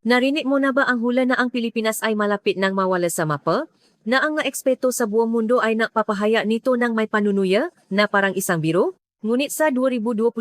Narinig mo na ba ang hula na ang Pilipinas ay malapit nang mawala sa mapa? Na ang eksperto sa buong mundo ay nagpapahaya nito ng may panunuya na parang isang biro? Ngunit sa 2025,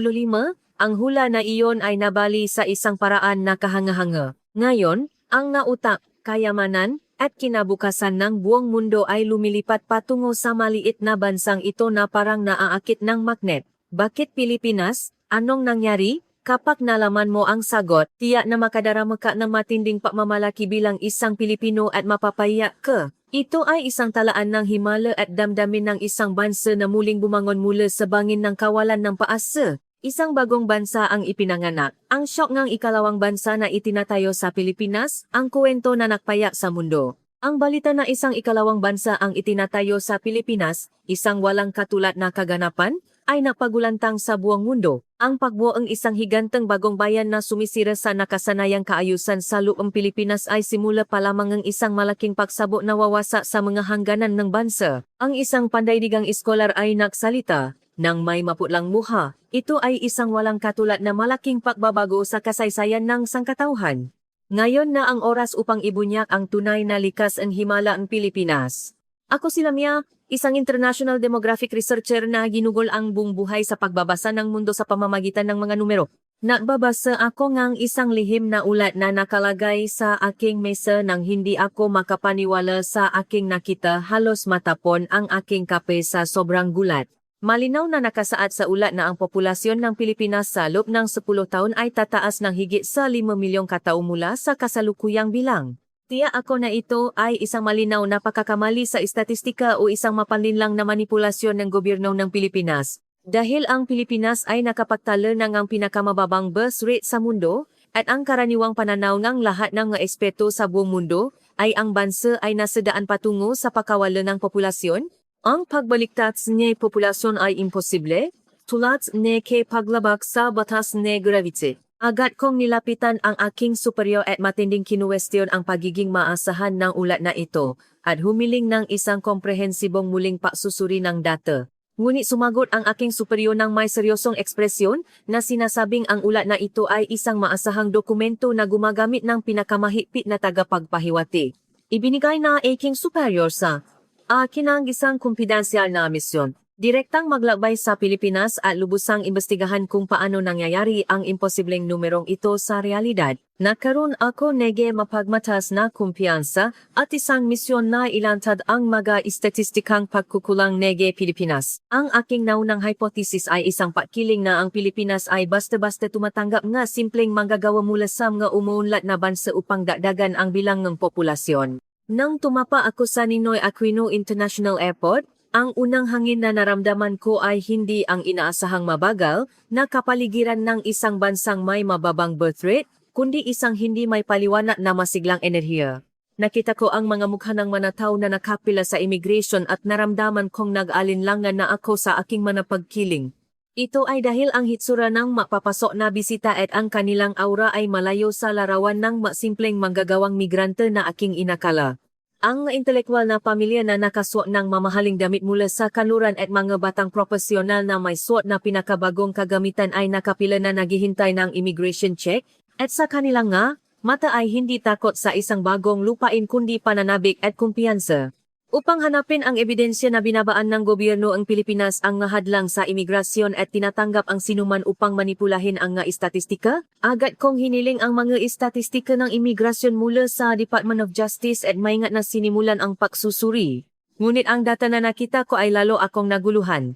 ang hula na iyon ay nabali sa isang paraan na kahanga-hanga. Ngayon, ang nautak, kayamanan, at kinabukasan ng buong mundo ay lumilipat patungo sa maliit na bansang ito na parang naaakit ng magnet. Bakit Pilipinas? Anong nangyari? Kapag nalaman mo ang sagot, tiyak na makadarama ka ng matinding pagmamalaki bilang isang Pilipino at mapapaiyak ka. Ito ay isang talaan ng himala at damdamin ng isang bansa na muling bumangon mula sa bangin ng kawalan ng paasa. Isang bagong bansa ang ipinanganak. Ang syok ng ikalawang bansa na itinatayo sa Pilipinas, ang kuwento na nakpayak sa mundo. Ang balita na isang ikalawang bansa ang itinatayo sa Pilipinas, isang walang katulad na kaganapan, ay napagulantang sa buong mundo. Ang pagbuo ng isang higanteng bagong bayan na sumisira sa nakasanayang kaayusan sa luong Pilipinas ay simula pa lamang ng isang malaking pagsabot na wawasak sa mga hangganan ng bansa. Ang isang pandaigdigang iskolar ay nagsalita nang may maputlang muha. Ito ay isang walang katulad na malaking pagbabago sa kasaysayan ng sangkatauhan. Ngayon na ang oras upang ibunyak ang tunay na likas ang himala ng Pilipinas. Ako si Lamia, isang international demographic researcher na ginugol ang buong buhay sa pagbabasa ng mundo sa pamamagitan ng mga numero. Nagbabasa ako ng isang lihim na ulat na nakalagay sa aking mesa nang hindi ako makapaniwala sa aking nakita, halos matapon ang aking kape sa sobrang gulat. Malinaw na nakasaad sa ulat na ang populasyon ng Pilipinas sa loob ng 10 taon ay tataas ng higit sa 5 milyong katao mula sa kasalukuyang bilang. Tiyak ako na ito ay isang malinaw na pagkakamali sa estatistika o isang mapanlinlang na manipulasyon ng gobyerno ng Pilipinas. Dahil ang Pilipinas ay nakapagtala ng ang pinakamababang birth rate sa mundo at ang karaniwang pananaw ng lahat ng mga eksperto sa buong mundo ay ang bansa ay nasadaan patungo sa pagkawala ng populasyon, ang pagbaliktad ng populasyon ay imposible, tulad ng paglabag sa batas ng gravity. Agad kong nilapitan ang aking superior at matinding kinuwestiyon ang pagiging maasahan ng ulat na ito at humiling ng isang komprehensibong muling pagsusuri ng data. Ngunit sumagot ang aking superior ng may seryosong ekspresyon na sinasabing ang ulat na ito ay isang maasahang dokumento na gumagamit ng pinakamahigpit na tagapagpahiwati. Ibinigay na aking superior sa akin ang isang kumpidensyal na misyon. Direktang maglakbay sa Pilipinas at lubusang imbestigahan kung paano nangyayari ang imposibleng numerong ito sa realidad. Nagkaroon ako nege mapagmatas na kumpiyansa at isang misyon na ilantad ang mga estatistikang pagkukulang nege Pilipinas. Ang aking naunang hypothesis ay isang pakiling na ang Pilipinas ay basta-basta tumatanggap nga simpleng manggagawa mula sa mga umuunlad na bansa upang dagdagan ang bilang ng populasyon. Nang tumapa ako sa Ninoy Aquino International Airport, ang unang hangin na naramdaman ko ay hindi ang inaasahang mabagal na kapaligiran ng isang bansang may mababang birth rate, kundi isang hindi may paliwanag na masiglang enerhiya. Nakita ko ang mga mukha ng manataw na nakapila sa immigration at naramdaman kong nag-alinlangan na ako sa aking manapagkiling. Ito ay dahil ang hitsura ng mapapasok na bisita at ang kanilang aura ay malayo sa larawan ng masimpleng manggagawang migrante na aking inakala. Ang intelektwal na pamilya na nakasuot ng mamahaling damit mula sa kanluran at mga batang profesional na may suot na pinakabagong kagamitan ay nakapila na naghihintay ng immigration check at sa kanilang nga, mata ay hindi takot sa isang bagong lupain kundi pananabik at kumpiyansa. Upang hanapin ang ebidensya na binabaan ng gobyerno ang Pilipinas ang nahadlang sa imigrasyon at tinatanggap ang sinuman upang manipulahin ang nga estatistika, agad kong hiniling ang mga estatistika ng imigrasyon mula sa Department of Justice at maingat na sinimulan ang pagsusuri. Ngunit ang data na nakita ko ay lalo akong naguluhan.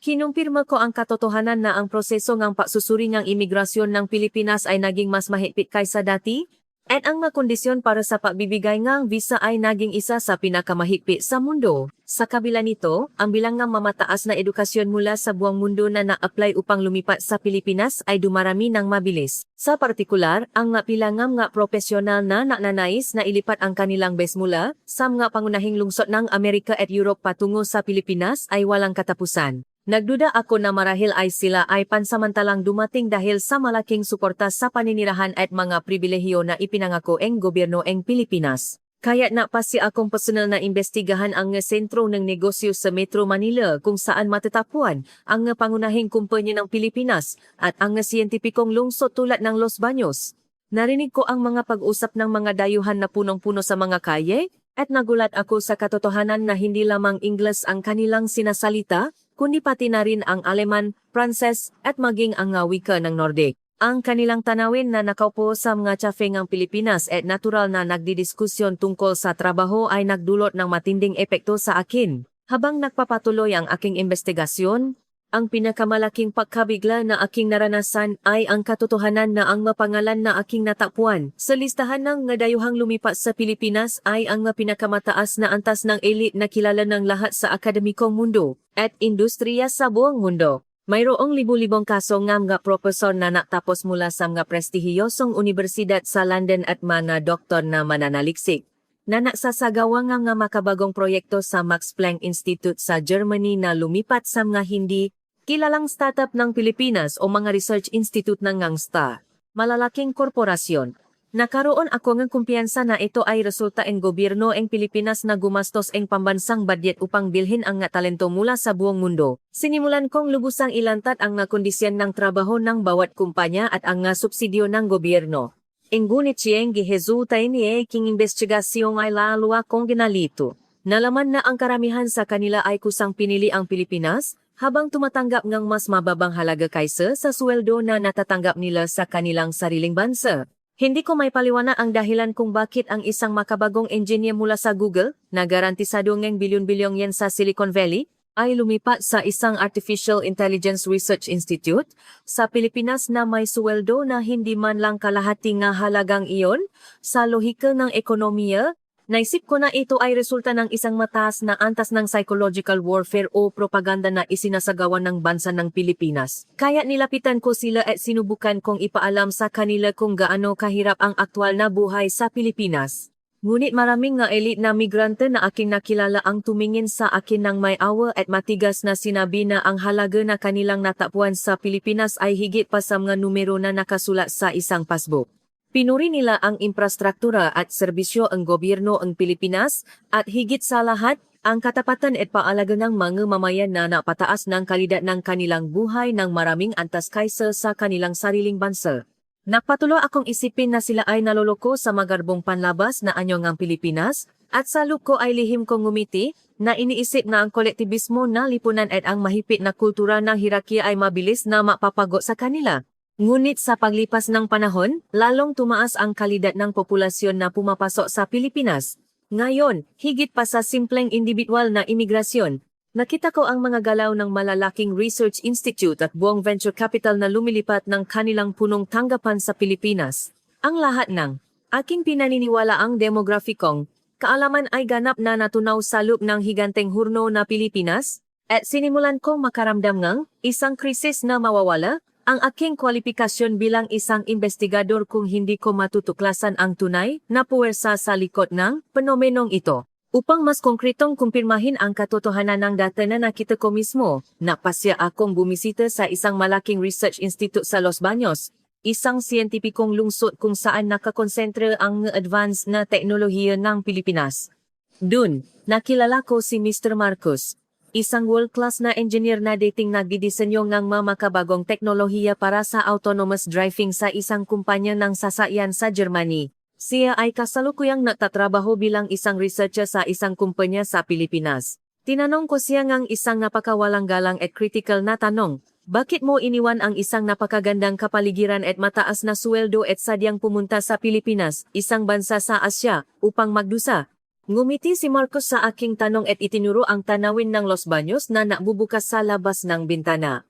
Kinumpirma ko ang katotohanan na ang proseso ng pagsusuri ng imigrasyon ng Pilipinas ay naging mas mahigpit kaysa dati, at ang mga kondisyon para sa pagbibigay ng visa ay naging isa sa pinakamahigpit sa mundo. Sa kabila nito, ang bilang ng mamataas na edukasyon mula sa buong mundo na na-apply upang lumipat sa Pilipinas ay dumarami ng mabilis. Sa partikular, ang mga pilangam nga profesional na nananais na ilipat ang kanilang base mula sa mga pangunahing lungsod ng Amerika at Europe patungo sa Pilipinas ay walang katapusan. Nagduda ako na marahil ay sila ay pansamantalang dumating dahil sa malaking suporta sa paninirahan at mga pribilehiyo na ipinangako ng gobyerno ng Pilipinas. Kaya't napasi akong personal na imbestigahan ang sentro ng negosyo sa Metro Manila kung saan matatagpuan ang pangunahing kumpanya ng Pilipinas at ang siyentipikong lungsod tulad ng Los Baños. Narinig ko ang mga pag-usap ng mga dayuhan na punong-puno sa mga kalye, at nagulat ako sa katotohanan na hindi lamang Ingles ang kanilang sinasalita, kundi pati na rin ang Aleman, Pranses at maging ang nga wika ng Nordic. Ang kanilang tanawin na nakaupo sa mga tiyafeng ang Pilipinas at natural na nagdidiskusyon tungkol sa trabaho ay nagdulot ng matinding epekto sa akin. Habang nagpapatuloy ang aking investigasyon, ang pinakamalaking pagkabigla na aking naranasan ay ang katotohanan na ang mapangalan na aking natapwan sa listahan ng nga dayuhang lumipat sa Pilipinas ay ang nga pinakamataas na antas ng elite na kilala ng lahat sa akademikong mundo at industriya sa buong mundo. Mayroong libu-libong kaso nga profesor na natapos mula sa mga prestihiyosong universidad sa London at mga doktor na mananaliksik na nagsasagawa nga makabagong proyekto sa Max Planck Institute sa Germany na lumipat sa mga hindi kilalang startup ng Pilipinas o mga research institute ng ngangsta, malalaking korporasyon. Nakaroon ako ng kumpiyansa na ito ay resulta ng gobyerno ng Pilipinas na gumastos ng pambansang budget upang bilhin ang nga talento mula sa buong mundo. Sinimulan kong lubusang ilantat ang nga kondisyon ng trabaho ng bawat kumpanya at ang nga subsidyo ng gobyerno. Ngunit siyang gihesultay niya king investigasyon ay lalo akong ginalito. Nalaman na ang karamihan sa kanila ay kusang pinili ang Pilipinas, habang tumatanggap ng mas mababang halaga kaysa sa sweldo na natatanggap nila sa kanilang sariling bansa. Hindi ko may paliwanag ang dahilan kung bakit ang isang makabagong engineer mula sa Google, na garantisado ng bilyon-bilyong yen sa Silicon Valley, ay lumipat sa isang Artificial Intelligence Research Institute sa Pilipinas na may sweldo na hindi man lang kalahati nga halagang iyon. Sa lohika ng ekonomiya, naisip ko na ito ay resulta ng isang mataas na antas ng psychological warfare o propaganda na isinasagawa ng bansa ng Pilipinas. Kaya nilapitan ko sila at sinubukan kong ipaalam sa kanila kung gaano kahirap ang aktwal na buhay sa Pilipinas. Ngunit maraming nga elite na migrante na aking nakilala ang tumingin sa akin ng may awa at matigas na sinabi na ang halaga na kanilang natapwan sa Pilipinas ay higit pa sa mga numero na nakasulat sa isang passbook. Pinuri nila ang infrastruktura at serbisyo ng gobyerno ng Pilipinas at higit sa lahat, ang katapatan at paalaga ng mga mamayan na napataas ng kalidad ng kanilang buhay ng maraming antas kaysa sa kanilang sariling bansa. Napatuloy akong isipin na sila ay naloloko sa magarbong panlabas na anyong ang Pilipinas at sa loob ko ay lihim kong ngumiti na iniisip na ang kolektibismo na lipunan at ang mahigpit na kultura ng hierarkiya ay mabilis na mapapago sa kanila. Ngunit sa paglipas ng panahon, lalong tumaas ang kalidad ng populasyon na pumapasok sa Pilipinas. Ngayon, higit pa sa simpleng individual na imigrasyon, nakita ko ang mga galaw ng malalaking research institute at buong venture capital na lumilipat ng kanilang punong tanggapan sa Pilipinas. Ang lahat ng aking pinaniniwala ang demografikong kaalaman ay ganap na natunaw sa loob ng higanteng hurno na Pilipinas, at sinimulan kong makaramdam ng isang krisis na mawawala, ang aking kwalifikasyon bilang isang investigador kung hindi ko matutuklasan ang tunay na puwersa sa likod ng fenomenong ito. Upang mas konkretong kumpirmahin ang katotohanan ng data na nakita ko mismo, napasya akong bumisita sa isang malaking research institute sa Los Baños, isang siyentipikong lungsod kung saan nakakonsentra ang advanced na teknolohiya ng Pilipinas. Dun, nakilala ko si Mr. Marcos, isang world-class na engineer na dating nagdidisenyo ng makabagong teknolohiya para sa autonomous driving sa isang kumpanya ng sasakyan sa Germany. Siya ay kasalukuyang nagtatrabaho bilang isang researcher sa isang kumpanya sa Pilipinas. Tinanong ko siya ng isang napakawalang galang at critical na tanong, bakit mo iniwan ang isang napakagandang kapaligiran at mataas na sweldo at sadyang pumunta sa Pilipinas, isang bansa sa Asya, upang magdusa? Ngumiti si Marcos sa aking tanong at itinuro ang tanawin ng Los Baños na nabubukas sa labas ng bintana.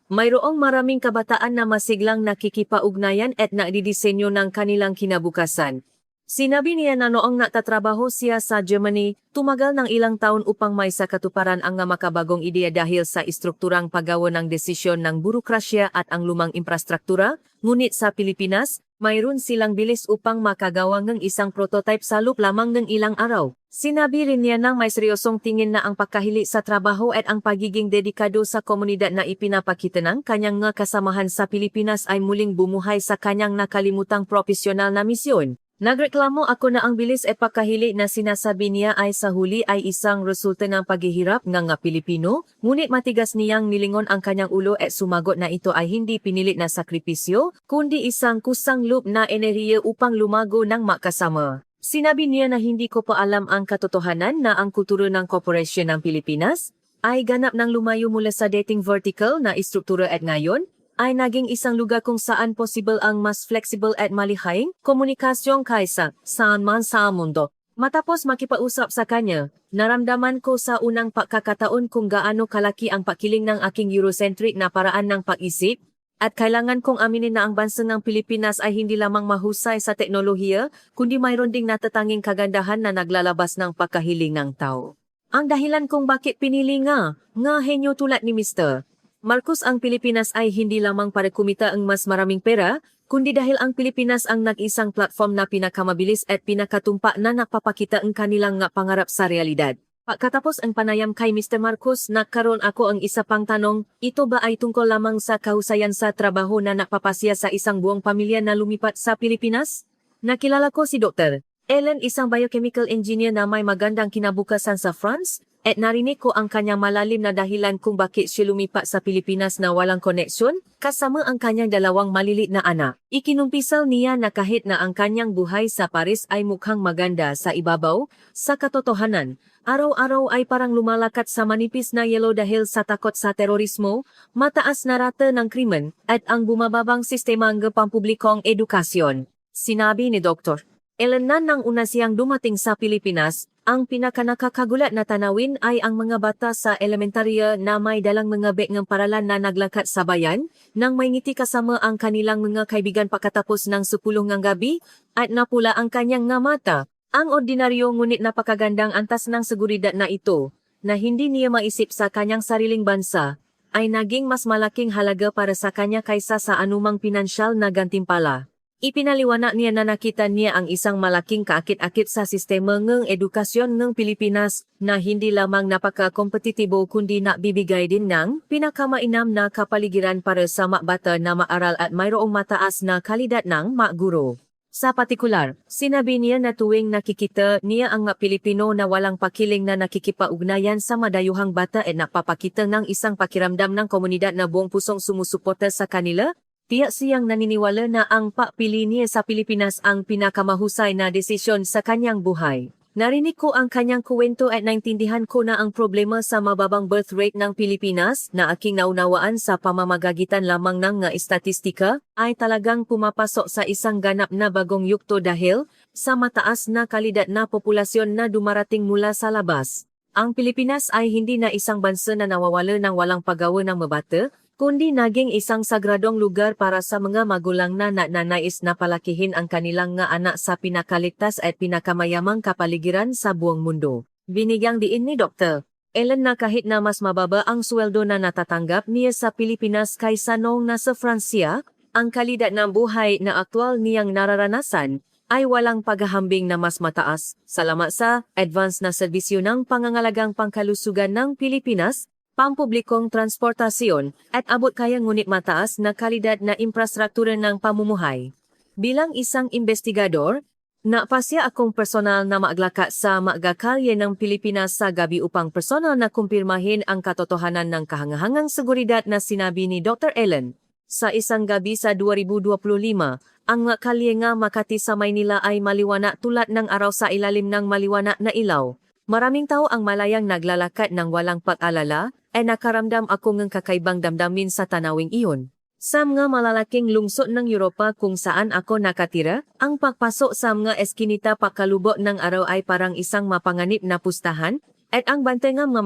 Mayroong maraming kabataan na masiglang nakikipag-ugnayan at nagdidisenyo ng kanilang kinabukasan. Sinabi niya na noong natatrabaho siya sa Germany, tumagal ng ilang taon upang may sakatuparan ang makabagong ideya dahil sa istrukturang paggawa ng desisyon ng burokrasya at ang lumang infrastruktura, ngunit sa Pilipinas, mayroon silang bilis upang makagawa ng isang prototype sa loob lamang ng ilang araw. Sinabi rin niya nang may seryosong tingin na ang pagkahili sa trabaho at ang pagiging dedikado sa komunidad na ipinapakita ng kanyang nga kasamahan sa Pilipinas ay muling bumuhay sa kanyang nakalimutang profesional na misyon. Nagreklamo ako na ang bilis at pagkahili na sinasabi niya ay sa huli ay isang resulta ng paghihirap ng nga Pilipino, ngunit matigas niyang nilingon ang kanyang ulo at sumagot na ito ay hindi pinilit na sakripisyo, kundi isang kusang loop na enerhiya upang lumago ng makasama. Sinabi niya na hindi ko pa alam ang katotohanan na ang kultura ng Korporasyon ng Pilipinas ay ganap ng lumayo mula sa dating vertical na istruktura at ngayon, ay naging isang lugar kung saan possible ang mas flexible at malihaying komunikasyon kaysa saan man sa mundo. Matapos makipausap sa kanya, naramdaman ko sa unang pagkakataon kung gaano kalaki ang pakiling ng aking Eurocentric na paraan ng pag-isip, at kailangan kong aminin na ang bansa ng Pilipinas ay hindi lamang mahusay sa teknolohiya, kundi mayroon ding natatanging kagandahan na naglalabas ng pagkahiling ng tao. Ang dahilan kung bakit pinili nga henyo tulad ni Mr. Marcos ang Pilipinas ay hindi lamang para kumita ang mas maraming pera, kundi dahil ang Pilipinas ang nag-isang platform na pinakamabilis at pinakatumpa na napapakita ang kanilang nga pangarap sa realidad. Pagkatapos ang panayam kay Mr. Marcos, nagkaroon ako ang isa pang tanong, ito ba ay tungkol lamang sa kahusayan sa trabaho na napapasya sa isang buong pamilya na lumipat sa Pilipinas? Nakilala ko si Dr. Ellen, isang biochemical engineer na may magandang kinabukasan sa France, at narinig ko ang kanyang malalim na dahilan kung bakit siya lumipat sa Pilipinas na walang koneksyon, kasama ang kanyang dalawang malilit na anak. Ikinumpisaw niya na kahit na ang kanyang buhay sa Paris ay mukhang maganda sa ibabaw, sa katotohanan, araw-araw ay parang lumalakat sa manipis na yelo dahil sa takot sa terorismo, mataas na rata ng krimen, at ang bumababang sistema ng pampublikong edukasyon. Sinabi ni Dr. Ellen na nang una siyang dumating sa Pilipinas, ang pinakanakakagulat na tanawin ay ang mga bata sa elementarya na may dalang mga beg ng paralan na naglakat sa bayan, nang may ngiti kasama ang kanilang mga kaibigan pagkatapos ng 10 ng gabi, at napula ang kanyang nga mata. Ang ordinaryo ngunit napakagandang antas ng seguridad na ito, na hindi niya maisip sa kanyang sariling bansa, ay naging mas malaking halaga para sa kanya kaysa sa anumang pinansyal na gantimpala. Ipinaliwanag niya na nakita niya ang isang malaking kaakit-akit sa sistema ng edukasyon ng Pilipinas na hindi lamang napaka-kompetitibo kundi nakbibigay din ng pinakamainam na kapaligiran para sa mga bata na maaral at mayroong mataas na kalidad ng mga guro. Sa partikular, sinabi niya na tuwing nakikita niya ang mga Pilipino na walang pakiling na nakikipag-ugnayan sa madayuhang bata at napapakita ng isang pakiramdam ng komunidad na buong pusong sumusuporta sa kanila, tiyak siyang naniniwala na ang pagpili niya sa Pilipinas ang pinakamahusay na desisyon sa kanyang buhay. Narinig ko ang kanyang kuwento at naintindihan ko na ang problema sa mababang birth rate ng Pilipinas na aking naunawaan sa pamamagagitan lamang ng nga estatistika ay talagang pumapasok sa isang ganap na bagong yugto dahil sa mataas na kalidad na populasyon na dumarating mula sa labas. Ang Pilipinas ay hindi na isang bansa na nawawala ng walang paggawa ng mabata, kundi naging isang sagradong lugar para sa mga magulang na nanais na palakihin ang kanilang nga anak sa pinakaligtas at pinakamayamang kapaligiran sa buong mundo. Binigyang diin ni Dr. Ellen na kahit na mas mababa ang sweldo na natatanggap niya sa Pilipinas kaysa noong nasa Fransya, ang kalidad ng buhay na aktwal niyang nararanasan ay walang paghahambing na mas mataas. Salamat sa advance na serbisyo ng pangangalagang pangkalusugan ng Pilipinas, pampublikong transportasyon, at abot kaya ngunit mataas na kalidad na infrastruktura ng pamumuhay. Bilang isang investigador, napasya akong personal na maaglaka sa magakalye ng Pilipinas sa gabi upang personal na kumpirmahin ang katotohanan ng kahangahangang seguridad na sinabi ni Dr. Ellen. Sa isang gabi sa 2025, ang mga kalye nga Makati sa Maynila ay maliwanag tulad ng araw sa ilalim ng maliwanag na ilaw. Maraming tao ang malayang naglalakad ng walang pag-alala, ay nakaramdam ako ng kakaibang damdamin sa tanawing iyon. Sa mga malalaking lungsod ng Europa kung saan ako nakatira, ang pagpasok sa mga eskinita pagkalubot ng araw ay parang isang mapanganib na pustahan, at ang bantay ng mga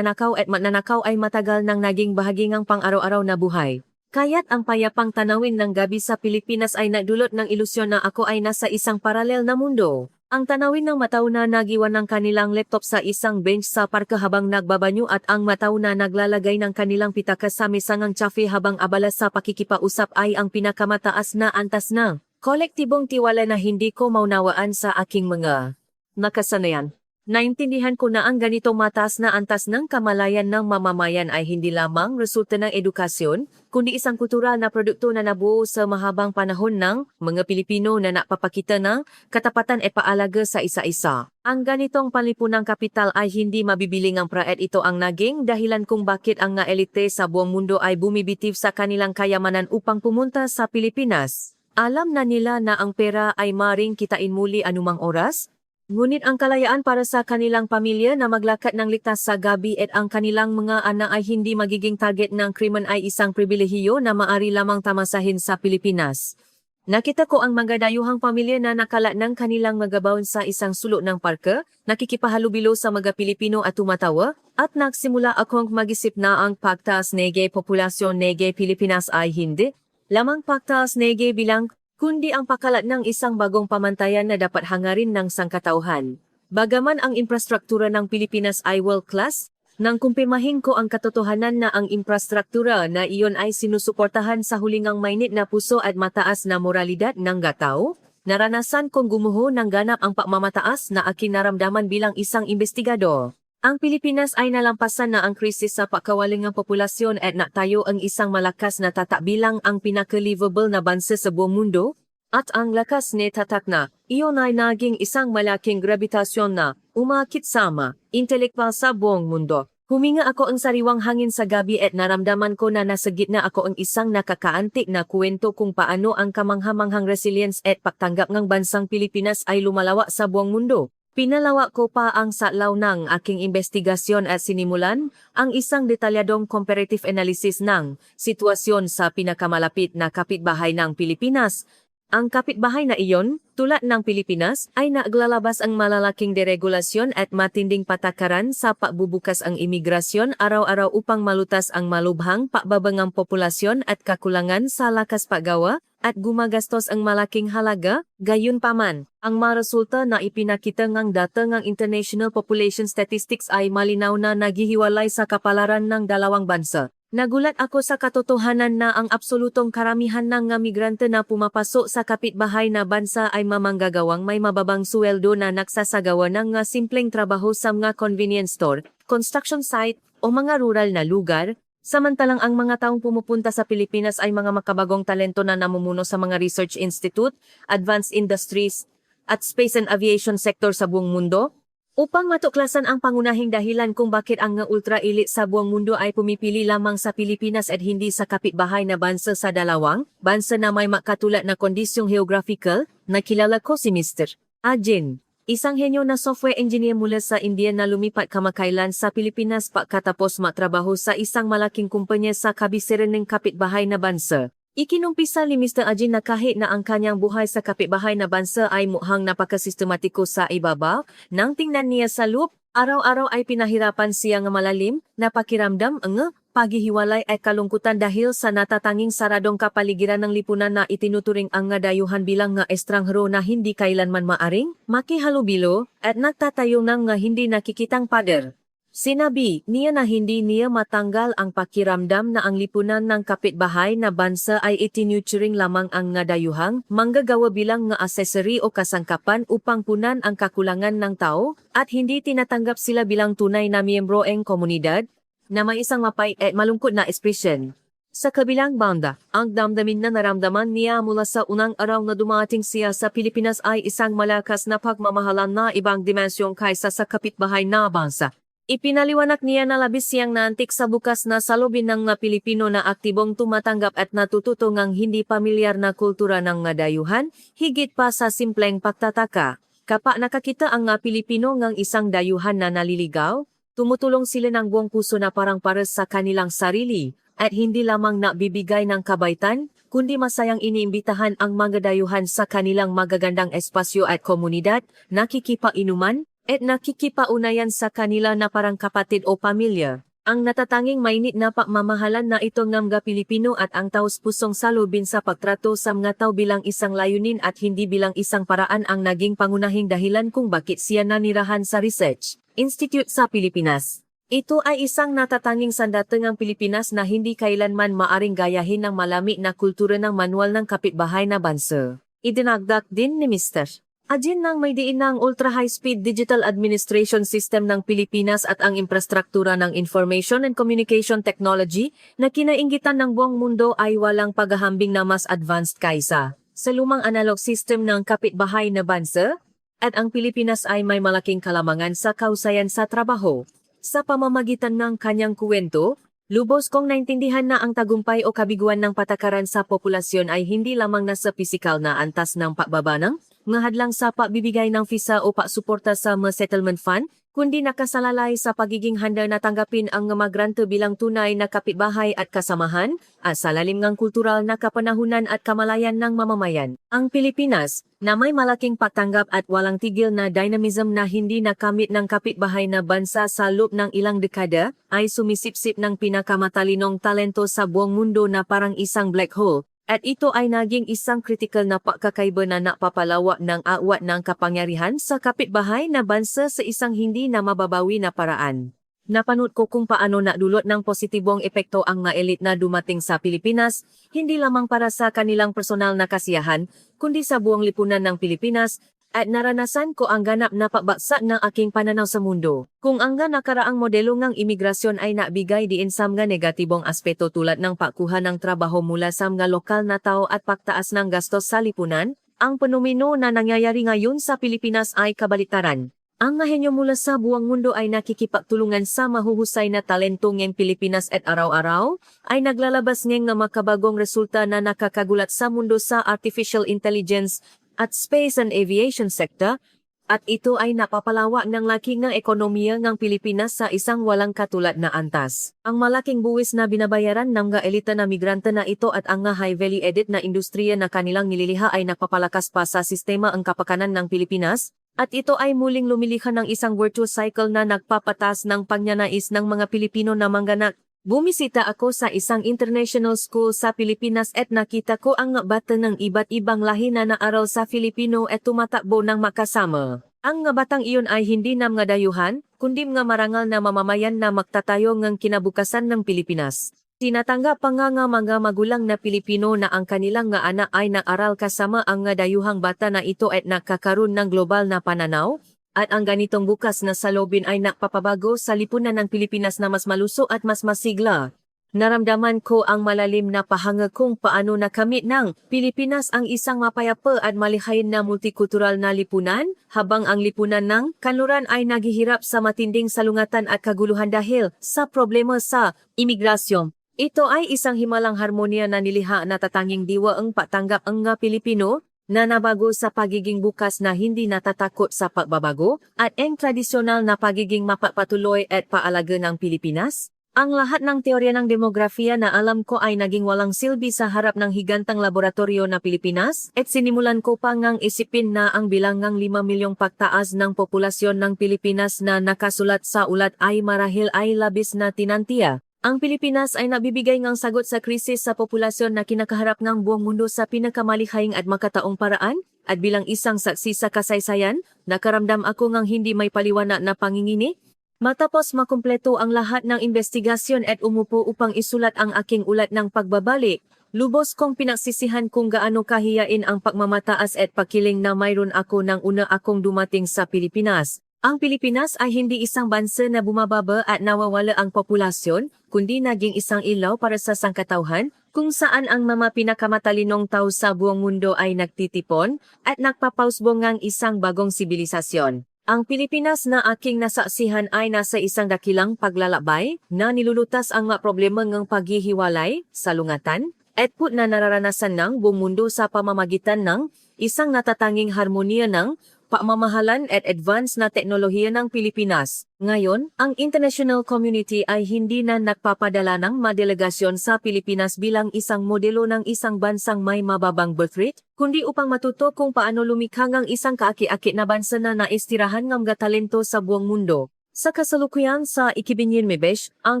magnanakaw ay matagal nang naging bahagi ng pang-araw-araw na buhay. Kaya't ang payapang tanawin ng gabi sa Pilipinas ay nagdulot ng ilusyon na ako ay nasa isang paralel na mundo. Ang tanawin ng matao na nagiwan ng kanilang laptop sa isang bench sa parke habang nagbabanyo at ang matao na naglalagay ng kanilang pitaka sa mesangang cafe habang abala sa pakikipausap ay ang pinakamataas na antas na kolektibong tiwala na hindi ko maunawaan sa aking mga nakasanayan. Naintindihan ko na ang ganitong mataas na antas ng kamalayan ng mamamayan ay hindi lamang resulta ng edukasyon, kundi isang kultural na produkto na nabuo sa mahabang panahon ng mga Pilipino na napapakita ng katapatan e paalaga sa isa-isa. Ang ganitong panlipunang kapital ay hindi mabibiling ang praet. Ito ang naging dahilan kung bakit ang nga elite sa buong mundo ay bumibitiw sa kanilang kayamanan upang pumunta sa Pilipinas. Alam na nila na ang pera ay maring kitain muli anumang oras, ngunit ang kalayaan para sa kanilang pamilya na maglakad ng ligtas sa gabi at ang kanilang mga anak ay hindi magiging target ng krimen ay isang pribilehiyo na maari lamang tamasahin sa Pilipinas. Nakita ko ang mga dayuhang pamilya na nakala ng kanilang magabawon sa isang sulok ng parke, nakikipahalubilo sa mga Pilipino at tumatawa, at nagsimula akong mag-isip na ang pagtaas nege populasyon nege Pilipinas ay hindi lamang pagtaas nege bilang kundi ang pakalat ng isang bagong pamantayan na dapat hangarin ng sangkatauhan. Bagaman ang infrastruktura ng Pilipinas ay world-class, nang kumpirmahin ko ang katotohanan na ang infrastruktura na iyon ay sinusuportahan sa hulingang mainit na puso at mataas na moralidad ng gatao, naranasan kong gumuho ng ganap ang pagmamataas na aking naramdaman bilang isang investigador. Ang Pilipinas ay nalampasan na ang krisis sa pagkawalingang populasyon at natayo ang isang malakas na tatak bilang ang pinaka-livable na bansa sa buong mundo, at ang lakas ni tatak na iyon ay naging isang malaking gravitasyon na umakit sama intelektwal sa buong mundo. Huminga ako ang sariwang hangin sa gabi at naramdaman ko na nasa gitna ako ang isang nakakaantik na kwento kung paano ang kamanghamanghang resilience at pagtanggap ng bansang Pilipinas ay lumalawa sa buong mundo. Pinalawak ko pa ang satlaw ng aking investigasyon at sinimulan ang isang detalyadong comparative analysis ng sitwasyon sa pinakamalapit na kapitbahay ng Pilipinas. Ang kapitbahay na iyon, tulad ng Pilipinas, ay naglalabas ang malalaking deregulasyon at matinding patakaran sa pagbubukas ang imigrasyon araw-araw upang malutas ang malubhang pagbabangang populasyon at kakulangan sa lakas paggawa, at gumagastos ang malaking halaga. Gayunpaman, ang maresulta na ipinakita ngang data ng International Population Statistics ay malinaw na naghihiwalay sa kapalaran ng dalawang bansa. Nagulat ako sa katotohanan na ang absolutong karamihan ng mga migrante na pumapasok sa kapitbahay na bansa ay mamanggagawang may mababang sweldo na nagsasagawa ng mga simpleng trabaho sa mga convenience store, construction site, o mga rural na lugar. Samantalang ang mga taong pumupunta sa Pilipinas ay mga makabagong talento na namumuno sa mga research institute, advanced industries, at space and aviation sector sa buong mundo. Upang matuklasan ang pangunahing dahilan kung bakit ang ultra-elite sa buong mundo ay pumipili lamang sa Pilipinas at hindi sa kapitbahay na bansa sa dalawang bansa na may makatulad na kondisyong geographical, nakilala ko si Mr. Ajin. Isang henyo na software engineer mula sa India na lumipat kamakailan sa Pilipinas pagkatapos matrabaho sa isang malaking kumpanya sa kabisiran ng kapitbahay na bansa. Ikinumpisa ni Mr. Ajin na kahit na ang kanyang buhay sa kapitbahay na bansa ay mukhang napakasistematiko sa ibaba, nang tingnan niya sa loob, araw-araw ay pinahirapan siya ng malalim na pakiramdam ang paghihiwalay at kalungkutan dahil sa natatanging saradong kapaligiran ng lipunan na itinuturing ang dayuhan bilang estranghero na hindi kailanman maaring makihalubilo at nagtatayo ng hindi nakikitang pader. Sinabi niya na hindi niya matanggal ang pakiramdam na ang lipunan ng kapitbahay na bansa ay itinuturing lamang ang dayuhang manggagawa bilang accessory o kasangkapan upang punan ang kakulangan ng tao at hindi tinatanggap sila bilang tunay na miyembro ng komunidad na may isang mapait at malungkot na ekspresyon. Sa kabilang banda, ang damdamin na naramdaman niya mula sa unang araw na dumating siya sa Pilipinas ay isang malakas na pagmamahalan na ibang dimensyong kaysa sa kapitbahay na bansa. Ipinaliwanag niya na labis siyang naantik sa bukas na salubin ng Pilipino na aktibong tumatanggap at natututo ngang hindi pamilyar na kultura ng dayuhan, higit pa sa simpleng pagtataka. Kapag nakakita ang Pilipino ngang isang dayuhan na naliligaw, tumutulong sila ng buong puso na parang para sa kanilang sarili, at hindi lamang nabibigay ng kabaitan, kundi masayang iniimbitahan ang mga dayuhan sa kanilang magagandang espasyo at komunidad, nakikipainuman, at nakikipaunayan sa kanila na parang kapatid o pamilya. Ang natatanging mainit na pagmamahalan na ito ng mga Pilipino at ang taos-pusong salubin sa pagtrato sa mga tao bilang isang layunin at hindi bilang isang paraan ang naging pangunahing dahilan kung bakit siya nanirahan sa Research Institute sa Pilipinas. Ito ay isang natatanging sandatungang Pilipinas na hindi kailanman maaring gayahin ng malamig na kultura ng manual ng kapitbahay na bansa. Idinagdag din ni Mr. Ajin ng may diin ng Ultra High Speed Digital Administration System ng Pilipinas at ang infrastruktura ng Information and Communication Technology na kinainggitan ng buong mundo ay walang paghahambing na mas advanced kaysa sa lumang analog system ng kapitbahay na bansa, at ang Pilipinas ay may malaking kalamangan sa kausayan sa trabaho. Sa pamamagitan ng kanyang kuwento, lubos kong naintindihan na ang tagumpay o kabiguan ng patakaran sa populasyon ay hindi lamang nasa pisikal na antas ng pagbaba ng mga hadlang sa pagbibigay ng visa o pagsuporta sa mga settlement fund, kundi nakasalalay sa pagiging handa na tanggapin ang mga migrante bilang tunay na kapitbahay at kasamahan at sa lalim ng kultural na kapanahunan at kamalayan ng mamamayan. Ang Pilipinas, na may malaking pagtanggap at walang tigil na dynamism na hindi nakamit ng kapitbahay na bansa sa loob ng ilang dekada, ay sumisipsip ng pinakamatalinong talento sa buong mundo na parang isang black hole. At ito ay naging isang kritikal na pagkakaiba na napapalawak ng awat ng kapangyarihan sa kapitbahay na bansa sa isang hindi na mababawi na paraan. Napanood ko kung paano nadulot ng positibong epekto ang mga elite na dumating sa Pilipinas, hindi lamang para sa kanilang personal na kasiyahan, kundi sa buong lipunan ng Pilipinas, at naranasan ko ang ganap na pagbagsak ng aking pananaw sa mundo. Kung ang nakaraang modelo ng imigrasyon ay nabigay diin sa mga negatibong aspeto tulad ng pagkuha ng trabaho mula sa mga lokal na tao at pagtaas ng gastos sa lipunan, ang penomeno na nangyayari ngayon sa Pilipinas ay kabaliktaran. Ang mga henyo mula sa buong mundo ay nakikipagtulungan sa mahuhusay na talento ng Pilipinas at araw-araw ay naglalabas ng makabagong resulta na nakakagulat sa mundo sa artificial intelligence at space and aviation sector, at ito ay napapalawak ng laki ng ekonomiya ng Pilipinas sa isang walang katulad na antas. Ang malaking buwis na binabayaran ng mga elita na migrante na ito at ang high value added na industriya na kanilang nililiha ay napapalakas pa sa sistema ang kapakanan ng Pilipinas, at ito ay muling lumilikha ng isang virtuous cycle na nagpapatas ng pagnanais ng mga Pilipino na mangganak. Bumisita ako sa isang international school sa Pilipinas at nakita ko ang bata ng iba't ibang lahi na naaral sa Filipino at tumatakbo ng makasama. Ang batang iyon ay hindi na mga dayuhan, kundi mga marangal na mamamayan na magtatayo ng kinabukasan ng Pilipinas. Tinatanggap pa nga mga magulang na Pilipino na ang kanilang nga anak ay naaral kasama ang nga dayuhang bata na ito at nakakaroon ng global na pananaw, at ang ganitong bukas na salobin ay nakpapabago sa lipunan ng Pilipinas na mas maluso at mas masigla. Naramdaman ko ang malalim na pahanga kung paano nakamit ng Pilipinas ang isang mapayapa at malihayin na multikultural na lipunan, habang ang lipunan ng kanluran ay naghihirap sa matinding salungatan at kaguluhan dahil sa problema sa imigrasyon. Ito ay isang himalang harmonia na niliha na tatanging diwa ang patanggap ang nga Pilipino, na nabago sa pagiging bukas na hindi natatakot sa pagbabago, at ang tradisyonal na pagiging mapapatuloy at paalaga ng Pilipinas. Ang lahat ng teorya ng demografiya na alam ko ay naging walang silbi sa harap ng higantang laboratorio na Pilipinas, at sinimulan ko pa ngang isipin na ang bilangang 5 milyong pagtaas ng populasyon ng Pilipinas na nakasulat sa ulat ay marahil ay labis na tinantiya. Ang Pilipinas ay nabibigay ngang sagot sa krisis sa populasyon na kinakaharap ng buong mundo sa pinakamalihaying at makataong paraan, at bilang isang saksi sa kasaysayan, nakaramdam ako ngang hindi may paliwanag na pangingini. Matapos makumpleto ang lahat ng investigasyon at umupo upang isulat ang aking ulat ng pagbabalik, lubos kong pinagsisihan kung gaano kahiyain ang pagmamataas at pakiling na mayroon ako nang una akong dumating sa Pilipinas. Ang Pilipinas ay hindi isang bansa na bumababa at nawawala ang populasyon, kundi naging isang ilaw para sa sangkatauhan, kung saan ang mga pinakamatalinong tao sa buong mundo ay nagtitipon at nagpapausbong ng isang bagong sibilisasyon. Ang Pilipinas na aking nasaksihan ay nasa isang dakilang paglalakbay na nilulutas ang mga problema ng paghihiwalay, salungatan, at put na nararanasan ng buong mundo sa pamamagitan ng isang natatanging harmonia ng pamamahalan at advanced na teknolohiya ng Pilipinas. Ngayon, ang international community ay hindi na nagpapadala ng mga delegasyon sa Pilipinas bilang isang modelo ng isang bansang may mababang birth rate, kundi upang matuto kung paano lumikha ng isang kaaki-aki na bansa na naistirahan ng mga talento sa buong mundo. Sa kasalukuyan sa ikibinyin-mebesh, ang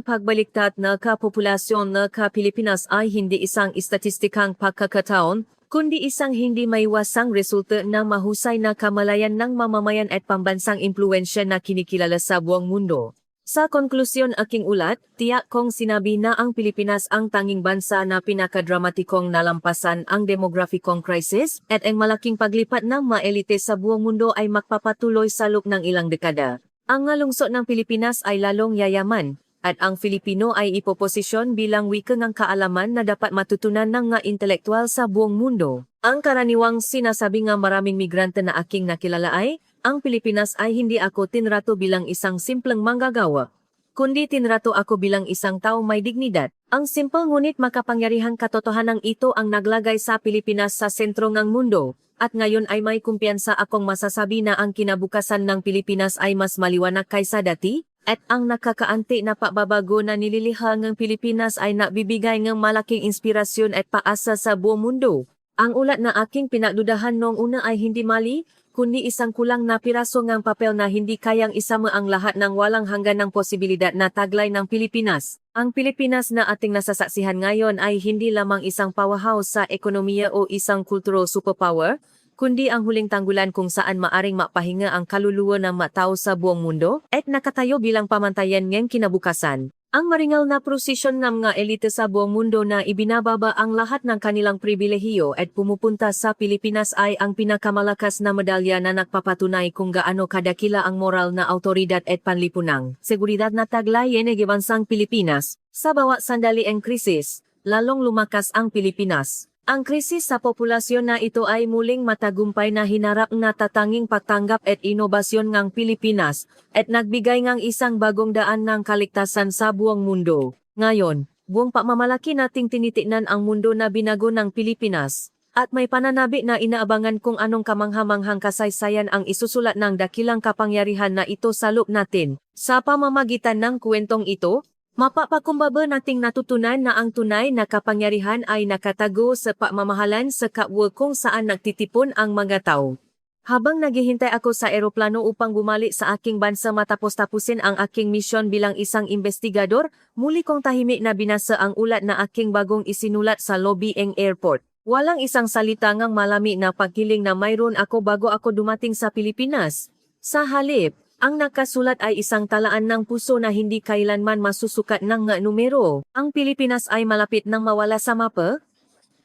pagbaliktad na kapopulasyon na Pilipinas ay hindi isang istatistikang pagkakataon, kundi isang hindi maiwasang resulta ng mahusay na kamalayan ng mamamayan at pambansang impluensya na kinikilala sa buong mundo. Sa konklusyon aking ulat, tiyak kong sinabi na ang Pilipinas ang tanging bansa na pinakadramatikong nalampasan ang demografikong krisis at ang malaking paglipat ng mga elite sa buong mundo ay magpapatuloy sa loob ng ilang dekada. Ang lungsod ng Pilipinas ay lalong yayaman at ang Filipino ay ipoposisyon bilang wika ng kaalaman na dapat matutunan ng mga intelektual sa buong mundo. Ang karaniwang sinasabi nga maraming migrante na aking nakilala ay, ang Pilipinas ay hindi ako tinrato bilang isang simpleng manggagawa, kundi tinrato ako bilang isang tao may dignidad. Ang simple ngunit makapangyarihang katotohanan ito ang naglagay sa Pilipinas sa sentro ng mundo, at ngayon ay may kumpiyansa akong masasabi na ang kinabukasan ng Pilipinas ay mas maliwanag kaysa dati, at ang nakakaanti na pababago na nililiha ng Pilipinas ay nabibigay ng malaking inspirasyon at paasa sa buong mundo. Ang ulat na aking pinagdudahan noong una ay hindi mali, kundi isang kulang na piraso ng papel na hindi kayang isama ang lahat ng walang hanggan ng posibilidad na taglay ng Pilipinas. Ang Pilipinas na ating nasasaksihan ngayon ay hindi lamang isang powerhouse sa ekonomiya o isang cultural superpower, kundi ang huling tanggulan kung saan maaring mapahinga ang kaluluwa ng mga tao sa buong mundo at nakatayo bilang pamantayan ng kinabukasan. Ang maringal na prosesyon ng mga elite sa buong mundo na ibinababa ang lahat ng kanilang pribilehiyo at pumupunta sa Pilipinas ay ang pinakamalakas na medalya na nagpapatunay kung gaano kadakila ang moral na autoridad at panlipunang seguridad na taglayin ng bansang Pilipinas. Sa bawat sandali ang krisis, lalong lumakas ang Pilipinas. Ang krisis sa populasyon na ito ay muling matagumpay na hinarap na tatanging pagtanggap at inobasyon ng Pilipinas at nagbigay ng isang bagong daan ng kaligtasan sa buong mundo. Ngayon, buong pamamalaki nating tinitingnan ang mundo na binago ng Pilipinas at may pananabi na inaabangan kung anong kamanghamanghang kasaysayan ang isusulat ng dakilang kapangyarihan na ito sa loob natin. Sa pamamagitan ng kwentong ito, mapapakumbaba nating natutunan na ang tunay na kapangyarihan ay nakatago sa pagmamahalan sa kapwa kung saan nagtitipon ang mga tao. Habang naghihintay ako sa eroplano upang bumalik sa aking bansa matapos tapusin ang aking misyon bilang isang investigador, muli kong tahimik na binasa ang ulat na aking bagong isinulat sa lobby ng airport. Walang isang salita ngang malami na pagkiling na mayroon ako bago ako dumating sa Pilipinas. Sa halip, ang nakasulat ay isang talaan ng puso na hindi kailanman masusukat ng nga numero. Ang Pilipinas ay malapit nang mawala sa mapa.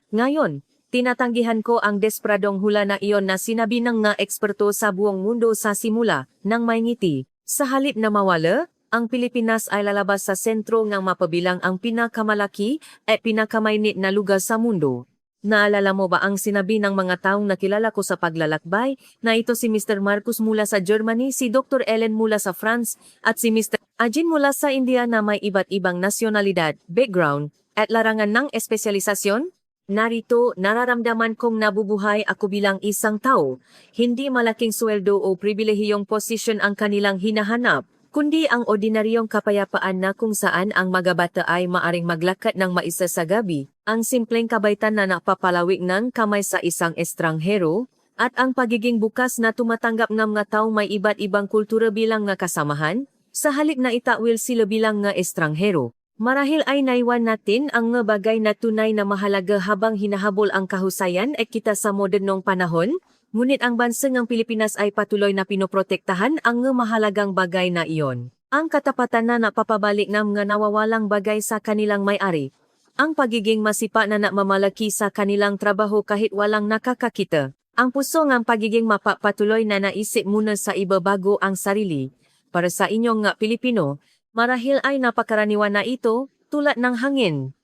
Ngayon, tinatanggihan ko ang desperadong hula na iyon na sinabi ng nga eksperto sa buong mundo sa simula, ng may ngiti. Sa halip na mawala, ang Pilipinas ay lalabas sa sentro ng mapabilang ang pinakamalaki at pinakamainit na lugar sa mundo. Naalala mo ba ang sinabi ng mga taong nakilala ko sa paglalakbay na ito si Mr. Marcos mula sa Germany, si Dr. Ellen mula sa France, at si Mr. Ajin mula sa India na may iba't ibang nasyonalidad, background, at larangan ng espesyalisasyon? Narito, nararamdaman kong nabubuhay ako bilang isang tao, hindi malaking sweldo o pribilehiyong posisyon ang kanilang hinahanap, kundi ang ordinaryong kapayapaan na kung saan ang mga bata ay maaring maglakad ng maisa sa gabi, ang simpleng kabaitan na napapalawig ng kamay sa isang estranghero, at ang pagiging bukas na tumatanggap ng mga taong may iba't ibang kultura bilang nga kasamahan, sa halip na itawil sila bilang nga estranghero. Marahil ay naiwan natin ang nga bagay na tunay na mahalaga habang hinahabol ang kahusayan at kita sa modernong panahon, ngunit ang bansa ng Pilipinas ay patuloy na pinoprotektahan ang nga mahalagang bagay na iyon. Ang katapatan na napapabalik ng mga nawawalang bagay sa kanilang may-ari. Ang pagiging masipa na namamalaki sa kanilang trabaho kahit walang nakakakita. Ang puso ng pagiging mapapatuloy na naisip muna sa iba bago ang sarili. Para sa inyong nga Pilipino, marahil ay napakaraniwan na ito, tulad ng hangin.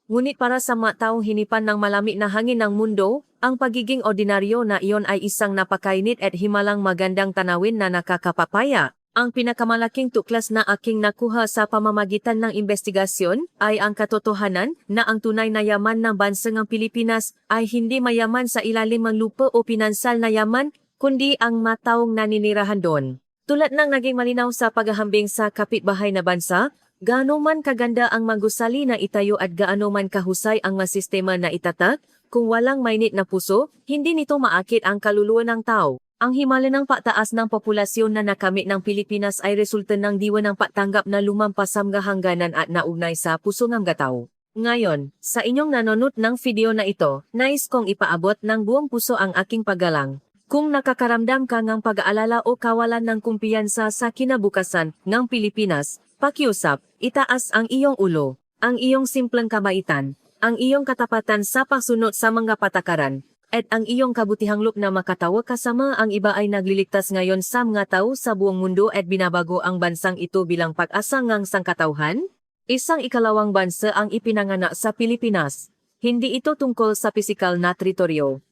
Ngunit para sa mga taong hinipan ng malamig na hangin ng mundo, ang pagiging ordinaryo na iyon ay isang napakainit at himalang magandang tanawin na nakakapapaya. Ang pinakamalaking tuklas na aking nakuha sa pamamagitan ng investigasyon ay ang katotohanan na ang tunay na yaman ng bansa ng Pilipinas ay hindi mayaman sa ilalim ng lupa o pinansal na yaman, kundi ang mataong naninirahan doon. Tulad ng naging malinaw sa paghahambing sa kapitbahay na bansa, gaano man kaganda ang manggusali na itayo at gaano man kahusay ang mga sistema na itatag, kung walang mainit na puso, hindi nito maakit ang kaluluwa ng tao. Ang himala ng pagtaas ng populasyon na nakamit ng Pilipinas ay resulta ng diwa ng pagtanggap na lumampas sa mga hangganan at naugnay sa puso ng tao. Ngayon, sa inyong nanonood ng video na ito, nais kong ipaabot ng buong puso ang aking paggalang. Kung nakakaramdam ka ng pag-aalala o kawalan ng kumpiyansa sa kinabukasan ng Pilipinas, pakiusap, itaas ang iyong ulo, ang iyong simpleng kabaitan, ang iyong katapatan sa pagsunod sa mga patakaran, at ang iyong kabutihang loob na makatawa kasama ang iba ay nagliligtas ngayon sa mga tao sa buong mundo at binabago ang bansang ito bilang pag-asa ng sangkatauhan? Isang ikalawang bansa ang ipinanganak sa Pilipinas. Hindi ito tungkol sa pisikal na teritoryo.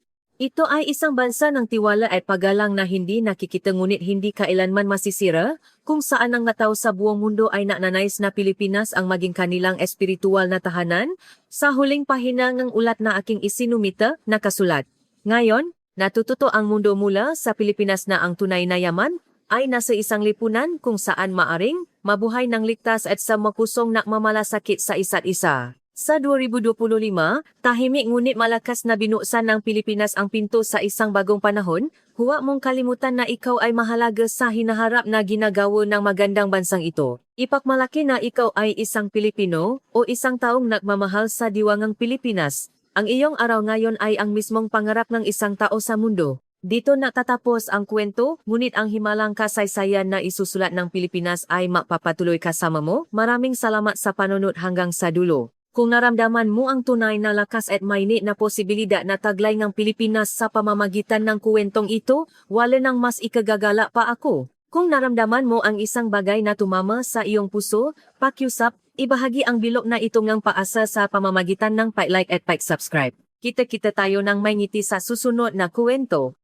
Ito ay isang bansa ng tiwala at paggalang na hindi nakikita ngunit hindi kailanman masisira, kung saan ang tao sa buong mundo ay nananais na Pilipinas ang maging kanilang espiritual na tahanan, sa huling pahina ng ulat na aking isinumita, nakasulat. Ngayon, natututo ang mundo mula sa Pilipinas na ang tunay na yaman ay nasa isang lipunan kung saan maaring mabuhay ng ligtas at sa makusong nakmamalasakit sa isa't isa. Sa 2025, tahimik ngunit malakas na binuksan ng Pilipinas ang pinto sa isang bagong panahon. Huwag mong kalimutan na ikaw ay mahalaga sa hinaharap na ginagawa ng magandang bansang ito. Ipagmalaki na ikaw ay isang Pilipino o isang taong nagmamahal sa diwangang Pilipinas. Ang iyong araw ngayon ay ang mismong pangarap ng isang tao sa mundo. Dito natatapos ang kwento, ngunit ang himalang kasaysayan na isusulat ng Pilipinas ay mapapatuloy kasama mo. Maraming salamat sa panonood hanggang sa dulo. Kung naramdaman mo ang tunay na lakas at mainit na posibilidad na taglay ng Pilipinas sa pamamagitan ng kuwentong ito, wala nang mas ikagagala pa ako. Kung naramdaman mo ang isang bagay na tumama sa iyong puso, pakiusap, ibahagi ang bilog na ito ngang paasa sa pamamagitan ng like at subscribe. Kita-kita tayo ng may ngiti sa susunod na kuwento.